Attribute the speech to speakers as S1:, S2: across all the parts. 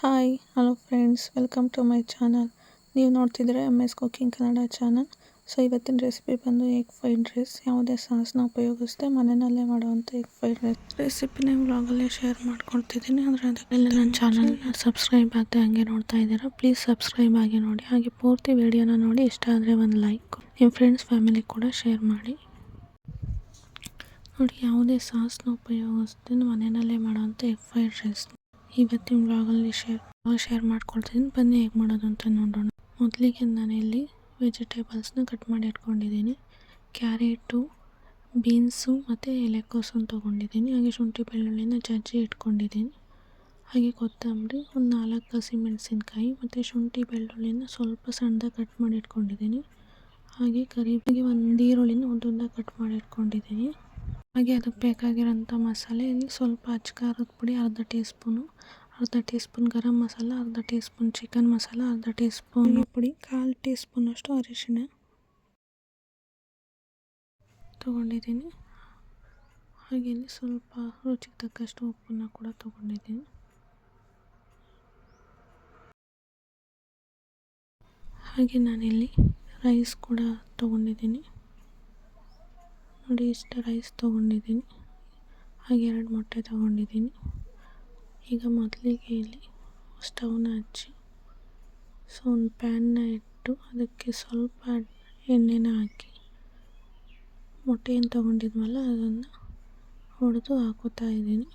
S1: Hi hello friends, welcome to my channel. ನೀವು ನೋಡ್ತಿದ್ರೆ MS cooking Kannada channel. So ಇವತ್ತಿನ recipe ಬಂದು ಎಗ್ ಫ್ರೈಡ್ ರೈಸ್. ಯಾವುದೇ ಸಾಸ್ನ ಉಪಯೋಗಿಸದೆ ಮನೆಯಲ್ಲೇ ಮಾಡುವಂಥ ಎಗ್ ಫ್ರೈಡ್ ರೈಸ್ ರೆಸಿಪಿನ ವ್ಲಾಗಲ್ಲೇ ಶೇರ್ ಮಾಡ್ಕೊಳ್ತಿದ್ದೀನಿ. ಅಂದರೆ ಅದಕ್ಕೆಲ್ಲ ನನ್ನ ಚಾನಲ್ನ ಸಬ್ಸ್ಕ್ರೈಬ್ ಆಗದೆ ಹಂಗೆ ನೋಡ್ತಾ ಇದ್ದೀರಾ, ಪ್ಲೀಸ್ ಸಬ್ಸ್ಕ್ರೈಬ್ ಆಗಿ ನೋಡಿ. ಹಾಗೆ ಪೂರ್ತಿ ವಿಡಿಯೋನ ನೋಡಿ ಇಷ್ಟ ಆದರೆ ಒಂದು ಲೈಕ್, ನಿಮ್ಮ ಫ್ರೆಂಡ್ಸ್ ಫ್ಯಾಮಿಲಿ ಕೂಡ ಶೇರ್ ಮಾಡಿ. ನೋಡಿ, ಯಾವುದೇ ಸಾಸ್ನ ಉಪಯೋಗಿಸ್ದೆ ಮನೆಯಲ್ಲೇ ಮಾಡೋವಂಥ ಎಗ್ ಫ್ರೈಡ್ ರೈಸ್ ಇವತ್ತಿನ ವ್ಲಾಗಲ್ಲಿ ಶೇರ್ ಮಾಡ್ಕೊಳ್ತಿದ್ದೀನಿ. ಬನ್ನಿ ಹೇಗೆ ಮಾಡೋದು ಅಂತ ನೋಡೋಣ. ಮೊದಲಿಗೆ ನಾನಿಲ್ಲಿ ವೆಜಿಟೇಬಲ್ಸ್ನ ಕಟ್ ಮಾಡಿ ಇಟ್ಕೊಂಡಿದ್ದೀನಿ. ಕ್ಯಾರೆಟು, ಬೀನ್ಸು ಮತ್ತು ಎಲೆಕೋಸನ್ನು ತೊಗೊಂಡಿದ್ದೀನಿ. ಹಾಗೆ ಶುಂಠಿ ಬೆಳ್ಳುಳ್ಳಿನ ಜಜ್ಜಿ ಇಟ್ಕೊಂಡಿದ್ದೀನಿ. ಹಾಗೆ ಕೊತ್ತಂಬರಿ, ಒಂದು 4 ಹಸಿಮೆಣಸಿನ್ಕಾಯಿ ಮತ್ತು ಶುಂಠಿ ಬೆಳ್ಳುಳ್ಳಿನ ಸ್ವಲ್ಪ ಸಣ್ಣದಾಗಿ ಕಟ್ ಮಾಡಿ ಇಟ್ಕೊಂಡಿದ್ದೀನಿ. ಹಾಗೆ ಕರಿಬೇವಿಗೆ ಒಂದು ಈರುಳ್ಳಿನ ಉದ್ದುದ್ದ ಕಟ್ ಮಾಡಿ ಇಟ್ಕೊಂಡಿದ್ದೀನಿ. ಹಾಗೆ ಅದಕ್ಕೆ ಬೇಕಾಗಿರೋಂಥ ಮಸಾಲೆಯಲ್ಲಿ ಸ್ವಲ್ಪ ಅಚ್ಕಾರದ ಪುಡಿ ಅರ್ಧ ಟೀ ಸ್ಪೂನ್ ಗರಂ ಮಸಾಲ, ಅರ್ಧ ಟೀ ಸ್ಪೂನ್ ಚಿಕನ್ ಮಸಾಲ, ಅರ್ಧ ಟೀ ಸ್ಪೂನ್ ಪುಡಿ, 1/4 ಟೀ ಸ್ಪೂನಷ್ಟು ಅರಿಶಿಣ ತೊಗೊಂಡಿದ್ದೀನಿ. ಹಾಗೆ ಇಲ್ಲಿ ಸ್ವಲ್ಪ ರುಚಿಗೆ ತಕ್ಕಷ್ಟು ಉಪ್ಪನ್ನು ಕೂಡ ತೊಗೊಂಡಿದ್ದೀನಿ. ಹಾಗೆ ನಾನಿಲ್ಲಿ ರೈಸ್ ಕೂಡ ತೊಗೊಂಡಿದ್ದೀನಿ. ನೋಡಿ, ಇಷ್ಟು ರೈಸ್ ತೊಗೊಂಡಿದ್ದೀನಿ. ಹಾಗೆ 2 ಮೊಟ್ಟೆ ತೊಗೊಂಡಿದ್ದೀನಿ. ಈಗ ಮೊದಲಿಗೆ ಇಲ್ಲಿ ಸ್ಟವ್ನ ಹಚ್ಚಿ ಒಂದು ಪ್ಯಾನ್ನ ಇಟ್ಟು ಅದಕ್ಕೆ ಸ್ವಲ್ಪ ಎಣ್ಣೆನ ಹಾಕಿ ಮೊಟ್ಟೆ ಏನು ತೊಗೊಂಡಿದ್ವಲ್ಲ ಅದನ್ನು ಹೊಡೆದು ಹಾಕೋತಾ ಇದ್ದೀನಿ.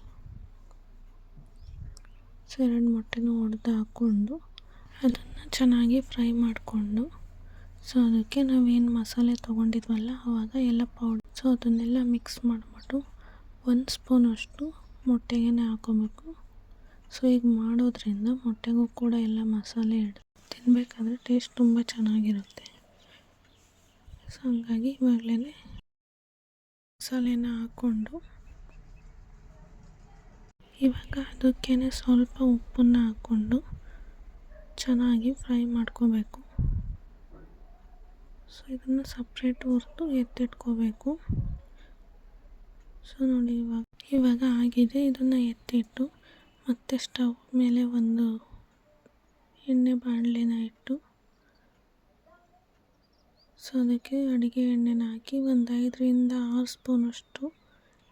S1: 2 ಮೊಟ್ಟೆನೂ ಹೊಡೆದು ಹಾಕ್ಕೊಂಡು ಅದನ್ನು ಚೆನ್ನಾಗಿ ಫ್ರೈ ಮಾಡಿಕೊಂಡು ಅದಕ್ಕೆ ನಾವೇನು ಮಸಾಲೆ ತೊಗೊಂಡಿದ್ವಲ್ಲ ಆವಾಗ ಎಲ್ಲ ಪೌಡರ್ ಅದನ್ನೆಲ್ಲ ಮಿಕ್ಸ್ ಮಾಡಿಬಿಟ್ಟು 1 ಸ್ಪೂನಷ್ಟು ಮೊಟ್ಟೆಗೆ ಹಾಕೋಬೇಕು. ಈಗ ಮಾಡೋದ್ರಿಂದ ಮೊಟ್ಟೆಗೂ ಕೂಡ ಎಲ್ಲ ಮಸಾಲೆ ತಿನ್ನಬೇಕಾದ್ರೆ ಟೇಸ್ಟ್ ತುಂಬ ಚೆನ್ನಾಗಿರುತ್ತೆ. ಹಾಗಾಗಿ ಇವಾಗಲೇ ಮಸಾಲೆನ ಹಾಕ್ಕೊಂಡು ಇವಾಗ ಅದಕ್ಕೆ ಸ್ವಲ್ಪ ಉಪ್ಪನ್ನು ಹಾಕ್ಕೊಂಡು ಚೆನ್ನಾಗಿ ಫ್ರೈ ಮಾಡ್ಕೋಬೇಕು. ಇದನ್ನು ಸಪ್ರೇಟ್ ಹುರಿದು ಎತ್ತಿಟ್ಕೋಬೇಕು. ನೋಡಿ, ಇವಾಗ ಆಗಿದೆ. ಇದನ್ನು ಎತ್ತಿಟ್ಟು ಮತ್ತೆ ಸ್ಟವ್ ಮೇಲೆ ಒಂದು ಎಣ್ಣೆ ಬಾಣಲೆನ ಇಟ್ಟು ಅದಕ್ಕೆ ಅಡುಗೆ ಎಣ್ಣೆನ ಹಾಕಿ ಒಂದು 5ರಿಂದ 6 ಸ್ಪೂನಷ್ಟು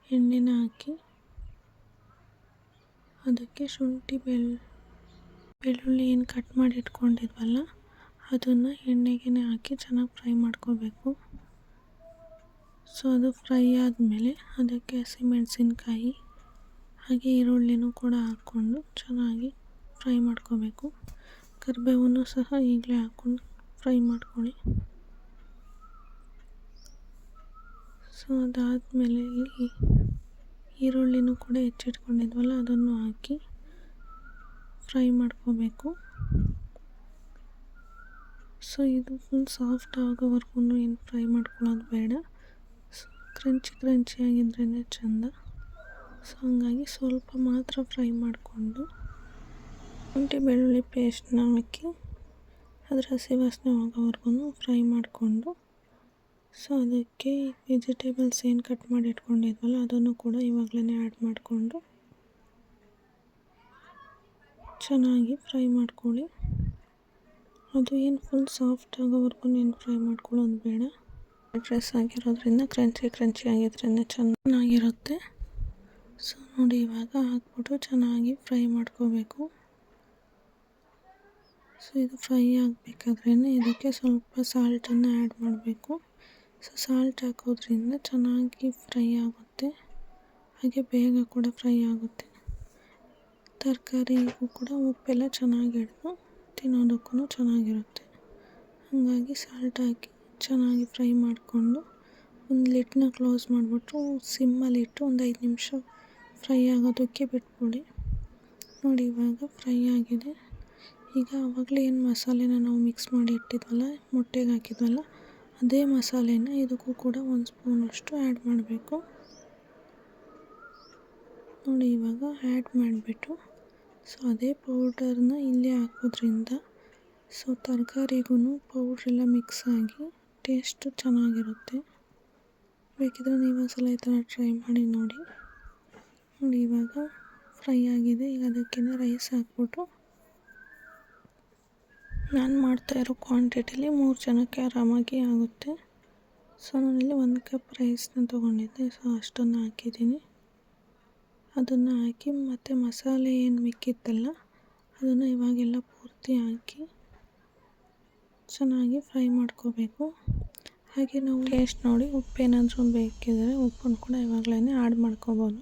S1: ಎಣ್ಣೆನ ಹಾಕಿ ಅದಕ್ಕೆ ಶುಂಠಿ ಬೆಳ್ಳುಳ್ಳಿ ಏನು ಕಟ್ ಮಾಡಿ ಇಟ್ಕೊಂಡಿದ್ವಲ್ಲ ಅದನ್ನು ಎಣ್ಣೆಗೆ ಹಾಕಿ ಚೆನ್ನಾಗಿ ಫ್ರೈ ಮಾಡ್ಕೋಬೇಕು. ಅದು ಫ್ರೈ ಆದಮೇಲೆ ಅದಕ್ಕೆ ಹಸಿಮೆಣಸಿನ್ಕಾಯಿ ಹಾಗೆ ಈರುಳ್ಳಿನೂ ಕೂಡ ಹಾಕ್ಕೊಂಡು ಚೆನ್ನಾಗಿ ಫ್ರೈ ಮಾಡ್ಕೋಬೇಕು. ಕರಿಬೇವನ್ನು ಸಹ ಈಗಲೇ ಹಾಕ್ಕೊಂಡು ಫ್ರೈ ಮಾಡ್ಕೊಳ್ಳಿ. ಅದಾದಮೇಲೆ ಇಲ್ಲಿ ಈರುಳ್ಳಿನೂ ಕೂಡ ಹೆಚ್ಚಿಟ್ಕೊಂಡಿದ್ವಲ್ಲ ಅದನ್ನು ಹಾಕಿ ಫ್ರೈ ಮಾಡ್ಕೋಬೇಕು. ಇದು ಫುಲ್ ಸಾಫ್ಟ್ ಆಗೋವರೆಗೂ ಏನು ಫ್ರೈ ಮಾಡ್ಕೊಳ್ಳೋದು ಬೇಡ. ಕ್ರಂಚಿ ಆಗಿದ್ರೇ ಚೆಂದ. ಹಾಗಾಗಿ ಸ್ವಲ್ಪ ಮಾತ್ರ ಫ್ರೈ ಮಾಡಿಕೊಂಡು ಶುಂಠಿ ಬೆಳ್ಳುಳ್ಳಿ ಪೇಸ್ಟ್ನ ಹಾಕಿ ಅದರ ಹಸಿ ವಾಸನೆ ಹೋಗೋವರೆಗೂ ಫ್ರೈ ಮಾಡಿಕೊಂಡು ಅದಕ್ಕೆ ವೆಜಿಟೇಬಲ್ಸ್ ಏನು ಕಟ್ ಮಾಡಿ ಇಟ್ಕೊಂಡಿದ್ವಲ್ಲ ಅದನ್ನು ಕೂಡ ಇವಾಗಲೇ ಆ್ಯಡ್ ಮಾಡಿಕೊಂಡು ಚೆನ್ನಾಗಿ ಫ್ರೈ ಮಾಡ್ಕೊಳ್ಳಿ. ಅದು ಏನು ಫುಲ್ ಸಾಫ್ಟ್ ಆಗೋವರೆಗೂ ಏನು ಫ್ರೈ ಮಾಡ್ಕೊಳ್ಳೋದು ಬೇಡ. ರೈಸ್ ಆಗಿರೋದ್ರಿಂದ ಕ್ರಂಚಿ ಆಗಿದ್ರೇ ಚೆನ್ನಾಗಿರುತ್ತೆ. ನೋಡಿ, ಇವಾಗ ಹಾಕ್ಬಿಟ್ಟು ಚೆನ್ನಾಗಿ ಫ್ರೈ ಮಾಡ್ಕೋಬೇಕು. ಇದು ಫ್ರೈ ಆಗಬೇಕಾದ್ರೇ ಇದಕ್ಕೆ ಸ್ವಲ್ಪ ಸಾಲ್ಟನ್ನು ಆ್ಯಡ್ ಮಾಡಬೇಕು. ಸಾಲ್ಟ್ ಹಾಕೋದ್ರಿಂದ ಚೆನ್ನಾಗಿ ಫ್ರೈ ಆಗುತ್ತೆ. ಹಾಗೆ ಬೇಗ ಕೂಡ ಫ್ರೈ ಆಗುತ್ತೆ. ತರಕಾರಿಗೂ ಕೂಡ ಉಪ್ಪೆಲ್ಲ ಚೆನ್ನಾಗಿ ಹಿಡಿದು ತಿನ್ನೋದಕ್ಕೂ ಚೆನ್ನಾಗಿರುತ್ತೆ. ಹಾಗಾಗಿ ಸಾಲ್ಟ್ ಹಾಕಿ ಚೆನ್ನಾಗಿ ಫ್ರೈ ಮಾಡಿಕೊಂಡು ಒಂದು ಲಿಡ್ನ ಕ್ಲೋಸ್ ಮಾಡಿಬಿಟ್ಟು ಸಿಮ್ಮಲ್ಲಿಟ್ಟು ಒಂದು 5 ನಿಮಿಷ ಫ್ರೈ ಆಗೋದಕ್ಕೆ ಬಿಟ್ಬಿಡಿ. ನೋಡಿ, ಇವಾಗ ಫ್ರೈ ಆಗಿದೆ. ಈಗ ಆವಾಗಲೇ ಏನು ಮಸಾಲೆನ ನಾವು ಮಿಕ್ಸ್ ಮಾಡಿ ಇಟ್ಟಿದ್ವಲ್ಲ, ಮೊಟ್ಟೆಗೆ ಹಾಕಿದ್ವಲ್ಲ, ಅದೇ ಮಸಾಲೆನ ಇದಕ್ಕೂ ಕೂಡ 1 ಸ್ಪೂನಷ್ಟು ಆ್ಯಡ್ ಮಾಡಬೇಕು. ನೋಡಿ, ಇವಾಗ ಆ್ಯಡ್ ಮಾಡಿಬಿಟ್ಟು ಅದೇ ಪೌಡರ್ನ ಇಲ್ಲೇ ಹಾಕೋದ್ರಿಂದ ತರಕಾರಿಗೂ ಪೌಡ್ರೆಲ್ಲ ಮಿಕ್ಸ್ ಆಗಿ ಟೇಸ್ಟ್ ಚೆನ್ನಾಗಿರುತ್ತೆ. ಬೇಕಿದ್ರೆ ನೀವು ಒಂದ್ಸಲ ಈ ಥರ ಟ್ರೈ ಮಾಡಿ ನೋಡಿ. ಇವಾಗ ಫ್ರೈ ಆಗಿದೆ. ಈಗ ಅದಕ್ಕೆ ರೈಸ್ ಹಾಕ್ಬಿಟ್ಟು ನಾನು ಮಾಡ್ತಾಯಿರೋ ಕ್ವಾಂಟಿಟಿಲಿ 3 ಜನಕ್ಕೆ ಆರಾಮಾಗಿ ಆಗುತ್ತೆ. ಸೊ ನಾನಿಲ್ಲಿ 1 ಕಪ್ ರೈಸ್ನ ತೊಗೊಂಡಿದ್ದೆ. ಸೊ ಅಷ್ಟನ್ನು ಹಾಕಿದ್ದೀನಿ. ಅದನ್ನು ಹಾಕಿ ಮತ್ತು ಮಸಾಲೆ ಏನು ಮಿಕ್ಕಿತ್ತಲ್ಲ ಅದನ್ನು ಇವಾಗೆಲ್ಲ ಪೂರ್ತಿ ಹಾಕಿ ಚೆನ್ನಾಗಿ ಫ್ರೈ ಮಾಡ್ಕೋಬೇಕು. ಹಾಗೆ ನಾವು ಟೇಸ್ಟ್ ನೋಡಿ ಉಪ್ಪೇನಾದರೂ ಬೇಕಿದ್ದರೆ ಉಪ್ಪನ್ನು ಕೂಡ ಇವಾಗಲೇ ಆ್ಯಡ್ ಮಾಡ್ಕೋಬೋದು.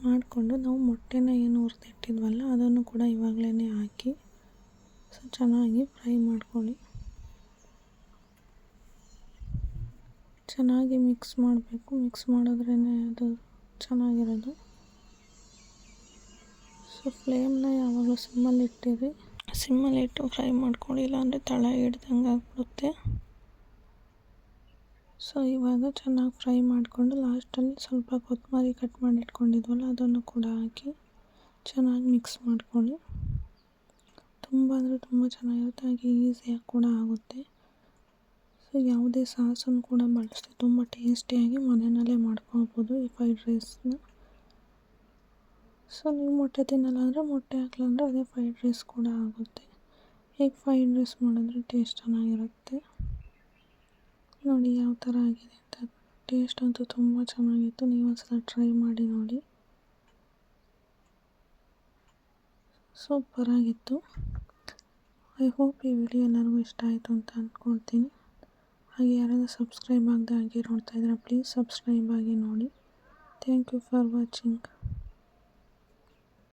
S1: ಮಾಡಿಕೊಂಡು ನಾವು ಮೊಟ್ಟೆನ ಏನು ಹುರಿದಿಟ್ಟಿದ್ವಲ್ಲ ಅದನ್ನು ಕೂಡ ಇವಾಗಲೇ ಹಾಕಿ ಸೊ ಚೆನ್ನಾಗಿ ಫ್ರೈ ಮಾಡ್ಕೊಳ್ಳಿ. ಚೆನ್ನಾಗಿ ಮಿಕ್ಸ್ ಮಾಡಬೇಕು. ಮಿಕ್ಸ್ ಮಾಡಿದ್ರೇ ಅದು ಚೆನ್ನಾಗಿರೋದು. ಸೊ ಫ್ಲೇಮ್ನ ಯಾವಾಗಲೂ ಸಿಮ್ಮಲ್ಲಿ ಇಟ್ಟಿರಿ. ಸಿಮ್ಮಲ್ಲಿ ಇಟ್ಟು ಫ್ರೈ ಮಾಡ್ಕೊಳ್ಳಿ, ಇಲ್ಲಾಂದರೆ ತಳ ಹಿಡ್ದಂಗೆ ಆಗಿಬಿಡುತ್ತೆ. ಸೊ ಇವಾಗ ಚೆನ್ನಾಗಿ ಫ್ರೈ ಮಾಡಿಕೊಂಡು ಲಾಸ್ಟಲ್ಲಿ ಸ್ವಲ್ಪ ಕೊತ್ತಂಬರಿ ಕಟ್ ಮಾಡಿ ಇಟ್ಕೊಂಡಿದ್ವಲ್ಲ ಅದನ್ನು ಕೂಡ ಹಾಕಿ ಚೆನ್ನಾಗಿ ಮಿಕ್ಸ್ ಮಾಡ್ಕೊಳ್ಳಿ. ತುಂಬ ಅಂದರೆ ತುಂಬ ಚೆನ್ನಾಗಿರುತ್ತೆ, ಹಾಗೆ ಈಸಿಯಾಗಿ ಕೂಡ ಆಗುತ್ತೆ. ಸೊ ಯಾವುದೇ ಸಾಸನ್ನು ಕೂಡ ಬಳಸ್ತೀವಿ, ತುಂಬ ಟೇಸ್ಟಿಯಾಗಿ ಮನೆಯಲ್ಲೇ ಮಾಡ್ಕೊಳ್ಬೋದು ಈ ಫ್ರೈಡ್ ರೈಸ್ನ. ಸೊ ನೀವು ಮೊಟ್ಟೆ ತಿನ್ನಲ್ಲ ಅಂದರೆ ಮೊಟ್ಟೆ ಹಾಕಲ್ಲ ಅಂದರೆ ಅದೇ ಫ್ರೈಡ್ ರೈಸ್ ಕೂಡ ಆಗುತ್ತೆ. ಈಗ ಫ್ರೈಡ್ ರೈಸ್ ಮಾಡಿದ್ರೆ ಟೇಸ್ಟ್ ಚೆನ್ನಾಗಿರುತ್ತೆ. ನೋಡಿ ಯಾವ ಥರ ಆಗಿದೆ ಅಂತ. ಟೇಸ್ಟ್ ಅಂತೂ ತುಂಬ ಚೆನ್ನಾಗಿತ್ತು. ನೀವು ಒಂದ್ಸಲ ಟ್ರೈ ಮಾಡಿ ನೋಡಿ. ಸೂಪರಾಗಿತ್ತು. ಐ ಹೋಪ್ ಈ ವಿಡಿಯೋ ಎಲ್ಲರಿಗೂ ಇಷ್ಟ ಆಯಿತು ಅಂತ ಅಂದ್ಕೊಳ್ತೀನಿ. ಹಾಗೆ ಯಾರಾದರೂ ಸಬ್ಸ್ಕ್ರೈಬ್ ಆಗದೆ ಹಾಗೆ ನೋಡ್ತಾಯಿದ್ರೆ ಪ್ಲೀಸ್ ಸಬ್ಸ್ಕ್ರೈಬ್ ಆಗಿ ನೋಡಿ. Thank you for watching.